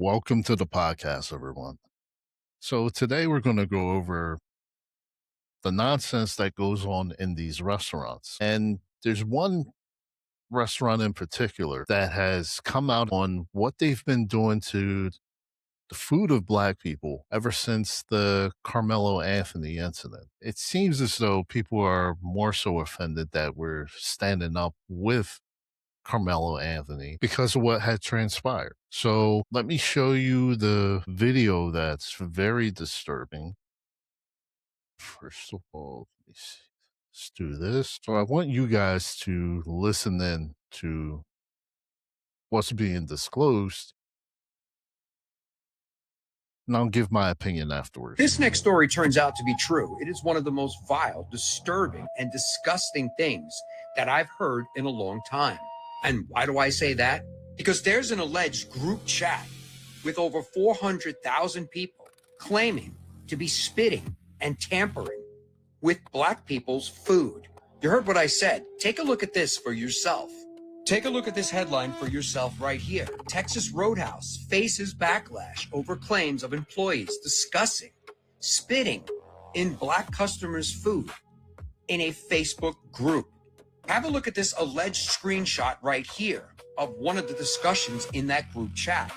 Welcome to the podcast, everyone. So, today we're going to go over the nonsense that goes on in these restaurants. And there's one restaurant in particular that has come out on what they've been doing to the food of Black people ever since the Carmelo Anthony incident. It seems as though people are more so offended that we're standing up with Carmelo Anthony because of what had transpired. So let me show you the video that's very disturbing. First of all, let me see. Let's do this. So I want you guys to listen in to what's being disclosed, and I'll give my opinion afterwards. This next story turns out to be true. It is one of the most vile, disturbing, and disgusting things that I've heard in a long time. And why do I say that? Because there's an alleged group chat with over 400,000 people claiming to be spitting and tampering with Black people's food. You heard what I said. Take a look at this for yourself. Take a look at this headline for yourself right here. Texas Roadhouse faces backlash over claims of employees discussing spitting in Black customers' food in a Facebook group. Have a look at this alleged screenshot right here of one of the discussions in that group chat.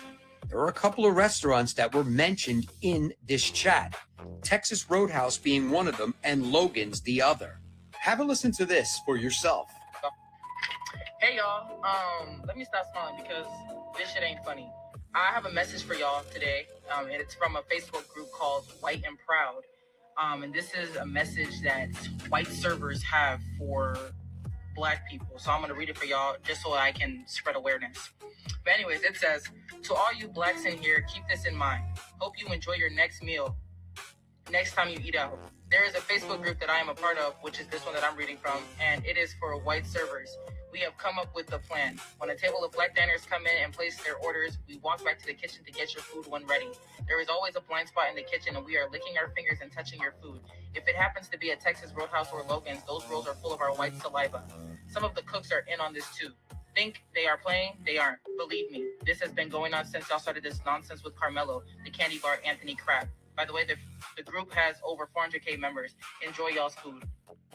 There are a couple of restaurants that were mentioned in this chat, Texas Roadhouse being one of them and Logan's the other. Have a listen to this for yourself. Hey y'all, let me stop smiling because this shit ain't funny. I have a message for y'all today, and it's from a Facebook group called White and Proud. And this is a message that white servers have for Black people. So I'm gonna read it for y'all just so I can spread awareness. But anyways, it says, to all you Blacks in here, keep this in mind. Hope you enjoy your next meal next time you eat out. There is a Facebook group that I am a part of, which is this one that I'm reading from, and it is for white servers. We have come up with a plan. When a table of Black diners come in and place their orders, we walk back to the kitchen to get your food when ready. There is always a blind spot in the kitchen, and we are licking our fingers and touching your food. If it happens to be a Texas Roadhouse or Logan's, those rolls are full of our white saliva. Some of the cooks are in on this too. Think they are playing? They aren't. Believe me, this has been going on since y'all started this nonsense with Carmelo, the candy bar Anthony crap. By the way, the group has over 400K members. Enjoy y'all's food.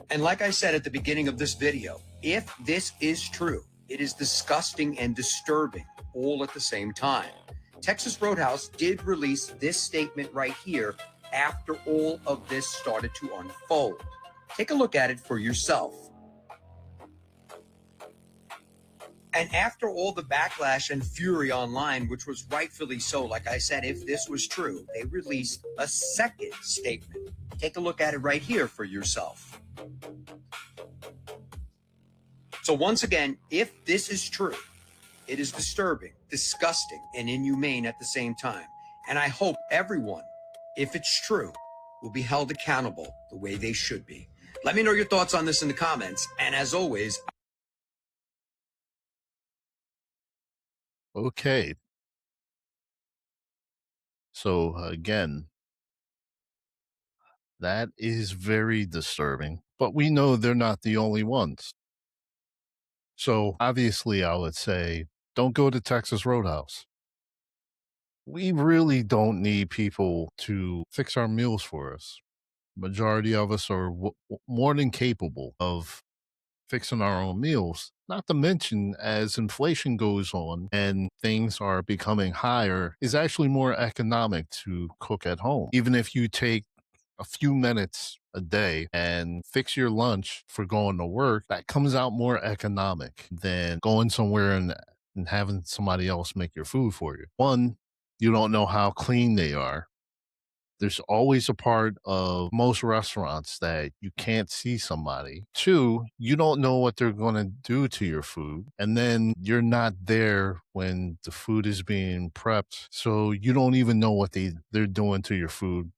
And like I said at the beginning of this video, if this is true, it is disgusting and disturbing all at the same time. Texas Roadhouse did release this statement right here after all of this started to unfold. Take a look at it for yourself. And after all the backlash and fury online, which was rightfully so, like I said, if this was true, they released a second statement. Take a look at it right here for yourself. So once again, if this is true, it is disturbing, disgusting, and inhumane at the same time. And I hope everyone, if it's true, will be held accountable the way they should be. Let me know your thoughts on this in the comments. And as always, Okay. So, again, that is very disturbing, but we know they're not the only ones. So, obviously, I would say don't go to Texas Roadhouse. We really don't need people to fix our meals for us. Majority of us are more than capable of fixing our own meals. Not to mention, as inflation goes on and things are becoming higher, it's actually more economic to cook at home. Even if you take a few minutes a day and fix your lunch for going to work, that comes out more economic than going somewhere and having somebody else make your food for you. One, you don't know how clean they are. There's always a part of most restaurants that you can't see somebody. Two, you don't know what they're going to do to your food. And then you're not there when the food is being prepped. So you don't even know what they're doing to your food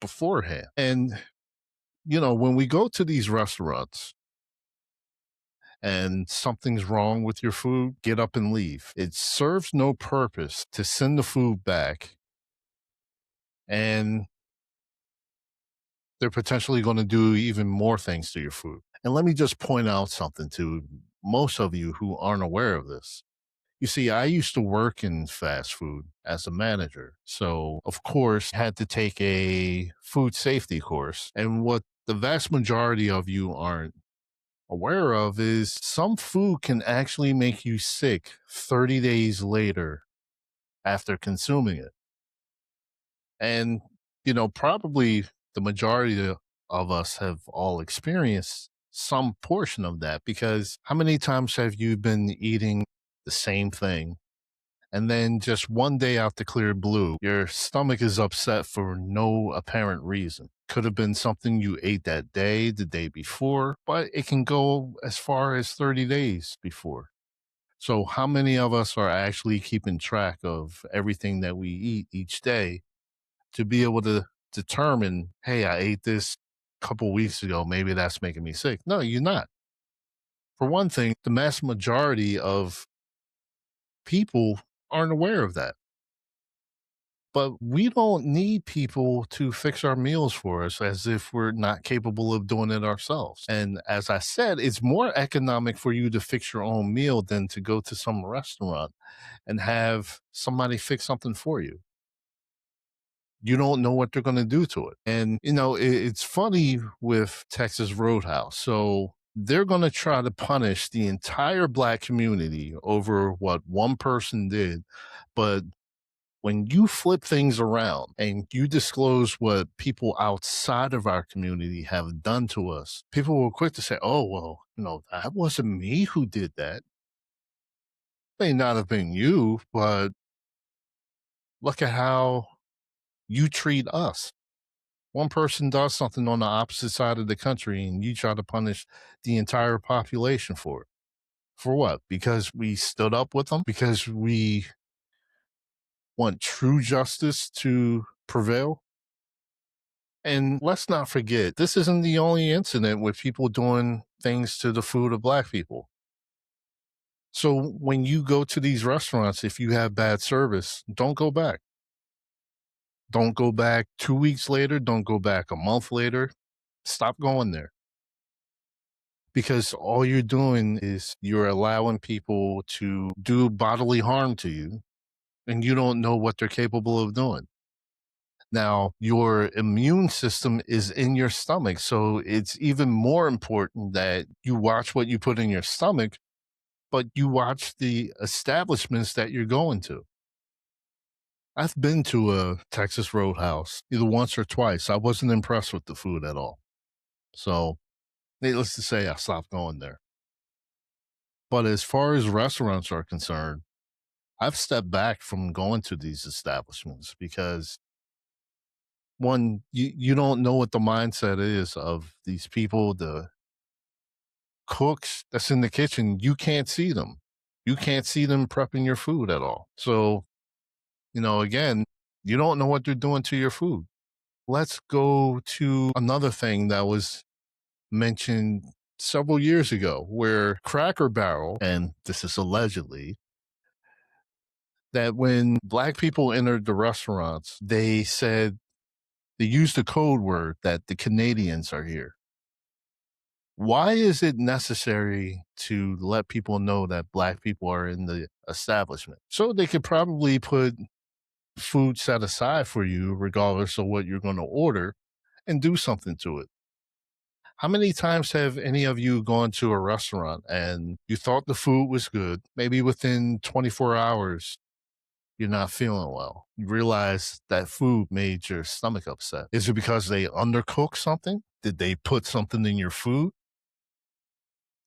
beforehand. And, when we go to these restaurants and something's wrong with your food, get up and leave. It serves no purpose to send the food back, and they're potentially going to do even more things to your food. And let me just point out something to most of you who aren't aware of this. You see, I used to work in fast food as a manager. So, of course, had to take a food safety course. And what the vast majority of you aren't aware of is some food can actually make you sick 30 days later after consuming it. And, probably the majority of us have all experienced some portion of that because how many times have you been eating the same thing? And then just one day out the clear blue, your stomach is upset for no apparent reason. Could have been something you ate that day, the day before, but it can go as far as 30 days before. So, how many of us are actually keeping track of everything that we eat each day to be able to determine, hey, I ate this a couple weeks ago. Maybe that's making me sick. No, you're not. For one thing, the mass majority of people aren't aware of that. But we don't need people to fix our meals for us as if we're not capable of doing it ourselves. And as I said, it's more economic for you to fix your own meal than to go to some restaurant and have somebody fix something for you. You don't know what they're going to do to it. And, it's funny with Texas Roadhouse. So they're going to try to punish the entire black community over what one person did. But when you flip things around and you disclose what people outside of our community have done to us, people were quick to say, oh, well, that wasn't me who did that. May not have been you, but look at how you treat us. One person does something on the opposite side of the country and you try to punish the entire population for it. For what? Because we stood up with them? Because we want true justice to prevail? And let's not forget, this isn't the only incident with people doing things to the food of black people. So when you go to these restaurants, if you have bad service, don't go back. Don't go back 2 weeks later. Don't go back a month later. Stop going there because all you're doing is you're allowing people to do bodily harm to you and you don't know what they're capable of doing. Now, your immune system is in your stomach. So it's even more important that you watch what you put in your stomach, but you watch the establishments that you're going to. I've been to a Texas Roadhouse either once or twice. I wasn't impressed with the food at all. So, needless to say, I stopped going there. But as far as restaurants are concerned, I've stepped back from going to these establishments because one, you don't know what the mindset is of these people, the cooks that's in the kitchen. You can't see them. You can't see them prepping your food at all. So, again, you don't know what they're doing to your food. Let's go to another thing that was mentioned several years ago where Cracker Barrel, and this is allegedly, that when black people entered the restaurants, they said they used the code word that the Canadians are here. Why is it necessary to let people know that black people are in the establishment? So they could probably put food set aside for you, regardless of what you're going to order, and do something to it. How many times have any of you gone to a restaurant and you thought the food was good? Maybe within 24 hours, you're not feeling well. You realize that food made your stomach upset. Is it because they undercooked something? Did they put something in your food?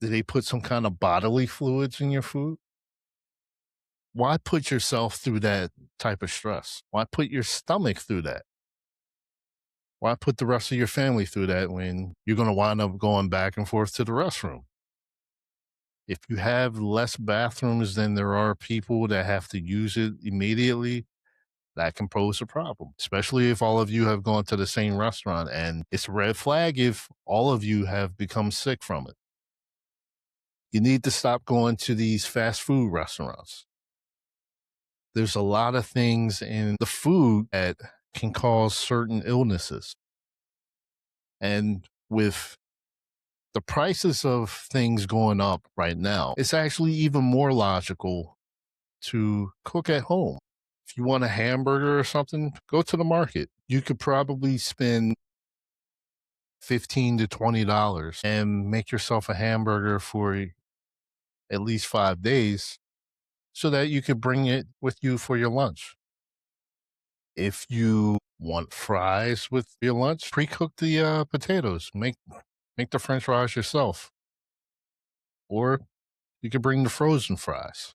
Did they put some kind of bodily fluids in your food? Why put yourself through that type of stress? Why put your stomach through that? Why put the rest of your family through that when you're going to wind up going back and forth to the restroom? If you have less bathrooms than there are people that have to use it immediately, that can pose a problem, especially if all of you have gone to the same restaurant. And it's a red flag if all of you have become sick from it. You need to stop going to these fast food restaurants. There's a lot of things in the food that can cause certain illnesses. And with the prices of things going up right now, it's actually even more logical to cook at home. If you want a hamburger or something, go to the market. You could probably spend $15 to $20 and make yourself a hamburger for at least 5 days so that you could bring it with you for your lunch. If you want fries with your lunch, pre-cook the potatoes. Make the French fries yourself, or you could bring the frozen fries.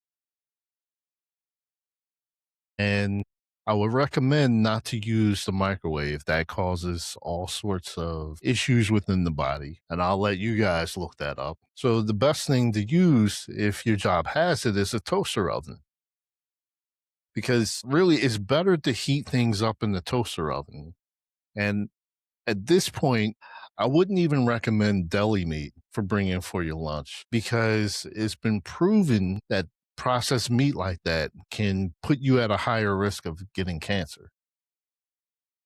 And I would recommend not to use the microwave. That causes all sorts of issues within the body. And I'll let you guys look that up. So the best thing to use if your job has it is a toaster oven. Because really it's better to heat things up in the toaster oven. And at this point, I wouldn't even recommend deli meat for bringing for your lunch because it's been proven that processed meat like that can put you at a higher risk of getting cancer.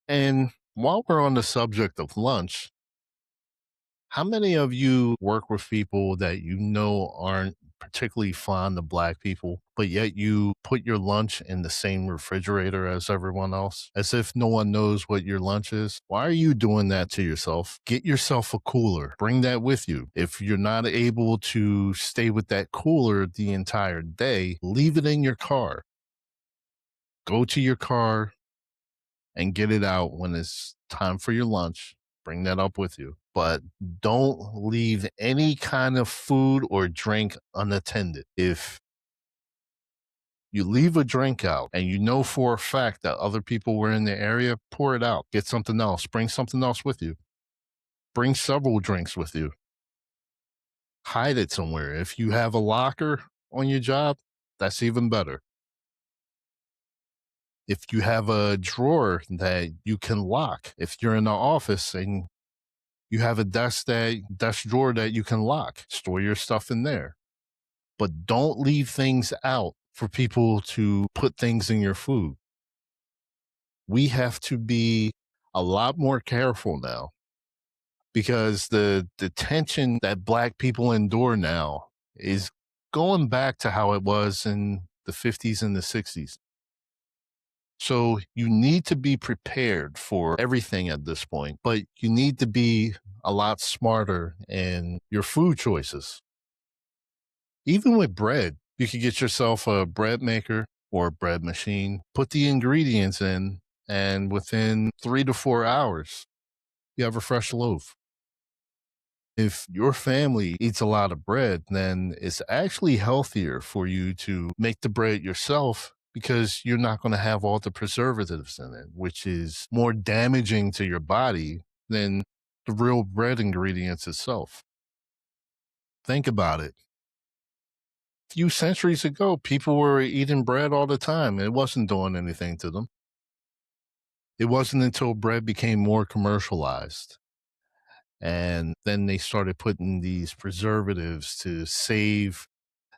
And while we're on the subject of lunch, how many of you work with people that you know aren't particularly fond of black people, but yet you put your lunch in the same refrigerator as everyone else, as if no one knows what your lunch is? Why are you doing that to yourself? Get yourself a cooler. Bring that with you. If you're not able to stay with that cooler the entire day, leave it in your car. Go to your car and get it out when it's time for your lunch. Bring that up with you. But don't leave any kind of food or drink unattended. If you leave a drink out and you know for a fact that other people were in the area, pour it out. Get something else. Bring something else with you. Bring several drinks with you. Hide it somewhere. If you have a locker on your job, that's even better. If you have a drawer that you can lock, if you're in the office and you have a desk drawer that you can lock, store your stuff in there. But don't leave things out for people to put things in your food. We have to be a lot more careful now because the tension that black people endure now is going back to how it was in the 50s and the 60s. So you need to be prepared for everything at this point, but you need to be a lot smarter in your food choices. Even with bread, you could get yourself a bread maker or a bread machine, put the ingredients in, and within 3 to 4 hours, you have a fresh loaf. If your family eats a lot of bread, then it's actually healthier for you to make the bread yourself because you're not going to have all the preservatives in it, which is more damaging to your body than the real bread ingredients itself. Think about it. A few centuries ago, people were eating bread all the time. It wasn't doing anything to them. It wasn't until bread became more commercialized. And then they started putting these preservatives to save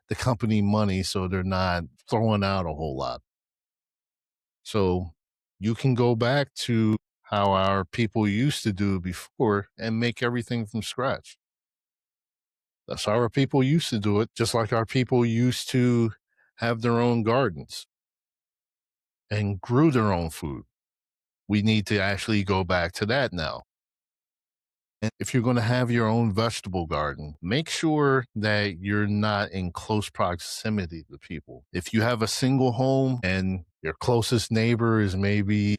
the company money so they're not throwing out a whole lot. So you can go back to how our people used to do before and make everything from scratch. That's how our people used to do it, just like our people used to have their own gardens and grew their own food. We need to actually go back to that now. And if you're going to have your own vegetable garden, make sure that you're not in close proximity to people. If you have a single home and your closest neighbor is maybe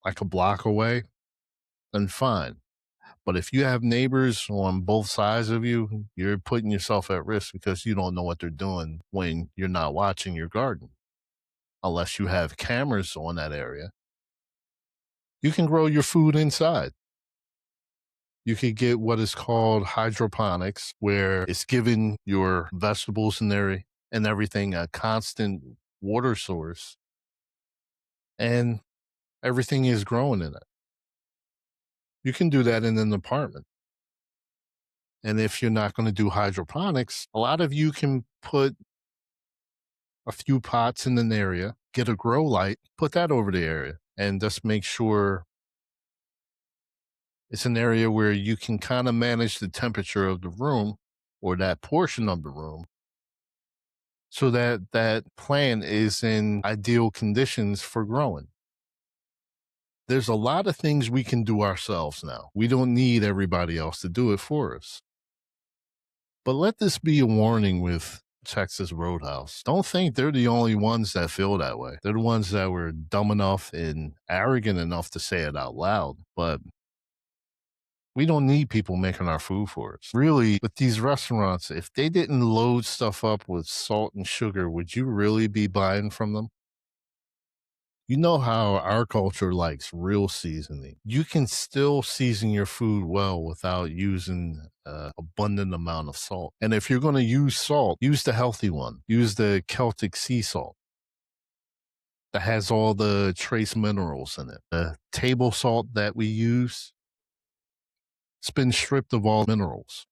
like a block away, then fine. But if you have neighbors on both sides of you, you're putting yourself at risk because you don't know what they're doing when you're not watching your garden. Unless you have cameras on that area, you can grow your food inside. You could get what is called hydroponics, where it's giving your vegetables and everything a constant water source, and everything is growing in it. You can do that in an apartment. And if you're not going to do hydroponics, a lot of you can put a few pots in an area, get a grow light, put that over the area, and just make sure it's an area where you can kind of manage the temperature of the room or that portion of the room so that that plant is in ideal conditions for growing. There's a lot of things we can do ourselves now. We don't need everybody else to do it for us. But let this be a warning with Texas Roadhouse. Don't think they're the only ones that feel that way. They're the ones that were dumb enough and arrogant enough to say it out loud. But we don't need people making our food for us. Really, with these restaurants, if they didn't load stuff up with salt and sugar, would you really be buying from them? You know how our culture likes real seasoning. You can still season your food well without using abundant amount of salt. And if you're going to use salt, use the healthy one. Use the Celtic sea salt that has all the trace minerals in it. The table salt that we use, it's been stripped of all minerals.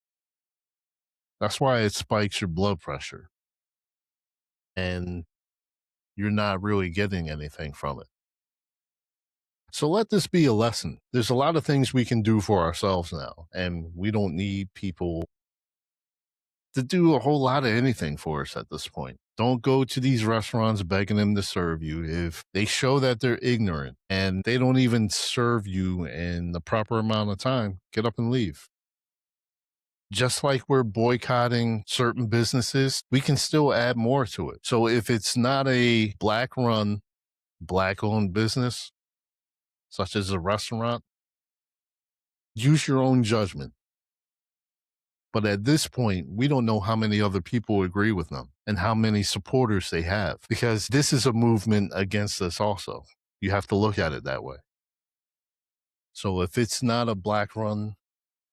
That's why it spikes your blood pressure. And you're not really getting anything from it. So let this be a lesson. There's a lot of things we can do for ourselves now, and we don't need people to do a whole lot of anything for us at this point. Don't go to these restaurants begging them to serve you. If they show that they're ignorant and they don't even serve you in the proper amount of time, get up and leave. Just like we're boycotting certain businesses, we can still add more to it. So if it's not a black run, black owned business, such as a restaurant, use your own judgment. But at this point, we don't know how many other people agree with them and how many supporters they have, because this is a movement against us also. You have to look at it that way. So if it's not a black run,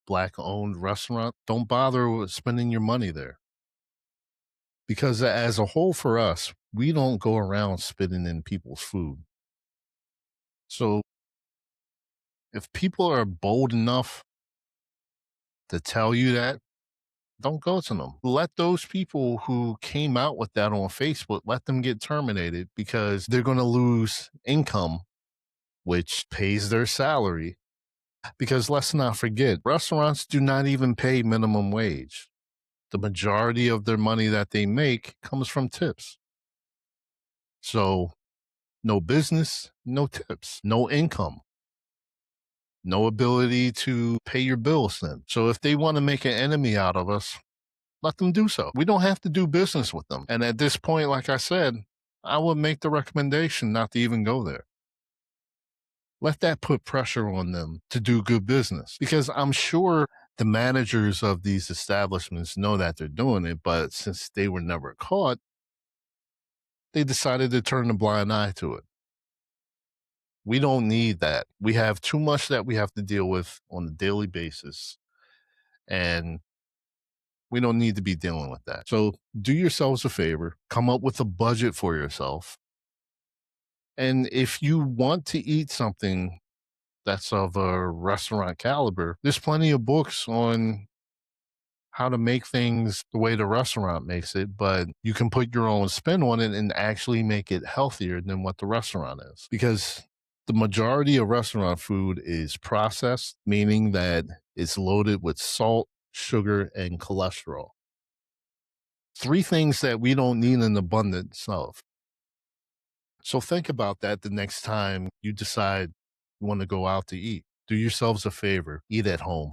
black owned restaurant, don't bother with spending your money there. Because as a whole for us, we don't go around spitting in people's food. So if people are bold enough to tell you that, don't go to them. Let those people who came out with that on Facebook, let them get terminated, because they're going to lose income, which pays their salary. Because let's not forget, restaurants do not even pay minimum wage. The majority of their money that they make comes from tips. So no business, no tips, no income, no ability to pay your bills then. So if they want to make an enemy out of us, let them do so. We don't have to do business with them. And at this point, like I said, I would make the recommendation not to even go there. Let that put pressure on them to do good business, because I'm sure the managers of these establishments know that they're doing it, but since they were never caught, they decided to turn a blind eye to it. We don't need that. We have too much that we have to deal with on a daily basis, and we don't need to be dealing with that. So do yourselves a favor, come up with a budget for yourself. And if you want to eat something that's of a restaurant caliber, there's plenty of books on how to make things the way the restaurant makes it, but you can put your own spin on it and actually make it healthier than what the restaurant is. Because the majority of restaurant food is processed, meaning that it's loaded with salt, sugar, and cholesterol. Three things that we don't need an abundance of. So think about that the next time you decide you want to go out to eat. Do yourselves a favor, eat at home.